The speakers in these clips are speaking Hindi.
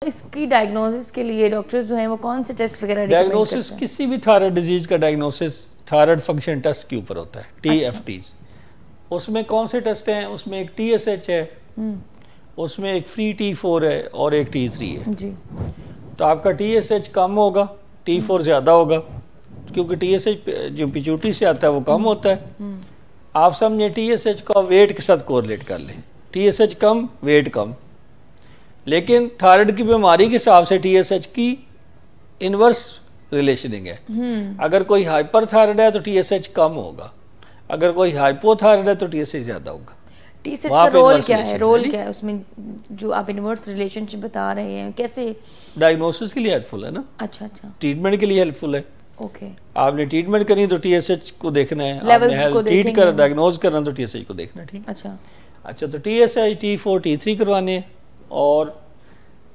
इसकी डायग्नोसिस के लिए डॉक्टर्स जो हैं वो कौन से टेस्ट वगैरह डायग्नोसिस किसी भी थायराइड डिजीज का डायग्नोसिस थायराइड फंक्शन टेस्ट के ऊपर होता है, TFTs। उसमें कौन से टेस्ट हैं? उसमें एक TSH है, उसमें एक फ्री T4 है और एक T3 है जी। तो आपका TSH कम होगा, T4 ज़्यादा होगा, क्योंकि TSH जो पिट्यूटरी से आता है वो कम होता है। आप समझे TSH का वेट के साथ कोरिलेट कर लें, TSH कम वेट कम, लेकिन थायराइड की बीमारी के हिसाब से TSH की इनवर्स रिलेशनिंग है। अगर कोई हाइपर थायराइड है तो TSH कम होगा, अगर कोई हाइपोथायराइड है तो TSH ज़्यादा होगा। TSH का रोल क्या है? रोल क्या है उसमें जो आप इनवर्स रिलेशनशिप बता रहे हैं? कैसे डायग्नोसिस के लिए हेल्पफुल है ना। अच्छा, ट्रीटमेंट के लिए हेल्पफुल है। ओके, आपने ट्रीटमेंट करनी तो TSH को देखना है, आपने ट्रीट कर डायग्नोज करना तो TSH को देखना है, ठीक। अच्छा तो TSH T4 T3 करवाने, और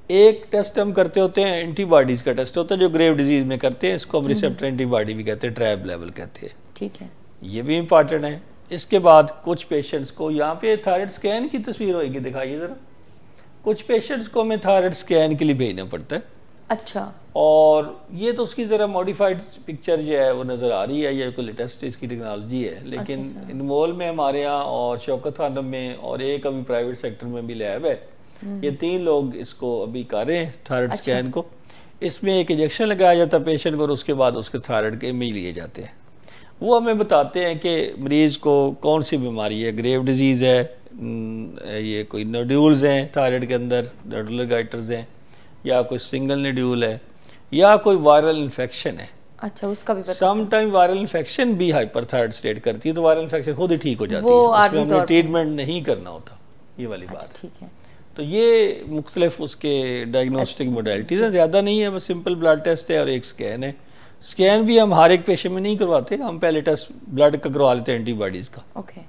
एक टेस्ट हम करते होते हैं, एंटीबॉडीज का टेस्ट होता है जो ग्रेव डिजीज में करते हैं, इसको हम रिसेप्टर एंटीबॉडी भी कहते हैं, ट्रैब लेवल कहते हैं, ठीक है। ये भी इंपॉर्टेंट है। इसके बाद कुछ पेशेंट्स को, यहाँ पे थायराइड स्कैन की तस्वीर होगी, दिखाइए ज़रा। कुछ पेशेंट्स को हमें थायराइड स्कैन के लिए भेजना पड़ता है। अच्छा, और ये तो उसकी ज़रा मॉडिफाइड पिक्चर जो है वो नज़र आ रही है, ये कोई लेटेस्ट इसकी टेक्नोलॉजी है, लेकिन इनमोल में हमारे यहाँ और शौकत खानम में और एक अभी प्राइवेट सेक्टर में भी लैब है, ये 3 लोग इसको अभी कर रहे हैं थायराइड स्कैन को। इसमें एक इंजेक्शन लगाया जाता है पेशेंट को और उसके बाद उसके थायराइड के इमेज लिए जाते हैं। वो हमें बताते हैं कि मरीज़ को कौन सी बीमारी है, ग्रेव डिजीज़ है, ये कोई नोड्यूल्स हैं थायराइड के अंदर, नोडुलर गाइटर्स हैं, या कोई सिंगल नोड्यूल है, या कोई वायरल इन्फेक्शन है। अच्छा, उसका भी पता। सम टाइम वायरल इन्फेक्शन भी हाइपरथायराइड स्टेट करती है, तो वायरल इन्फेक्शन खुद ही ठीक हो जाती है, उसमें हमें ट्रीटमेंट नहीं करना होता, ये वाली बात। ठीक है। तो ये मुख्तलिफ उसके डायग्नोस्टिक मोडेलिटीज़ हैं, ज़्यादा नहीं है, बस सिंपल ब्लड टेस्ट है और एक स्कैन है। स्कैन भी हम हर एक पेशेंट में नहीं करवाते, हम पहले टेस्ट ब्लड का करवा लेते हैं एंटीबॉडीज़ का। ओके।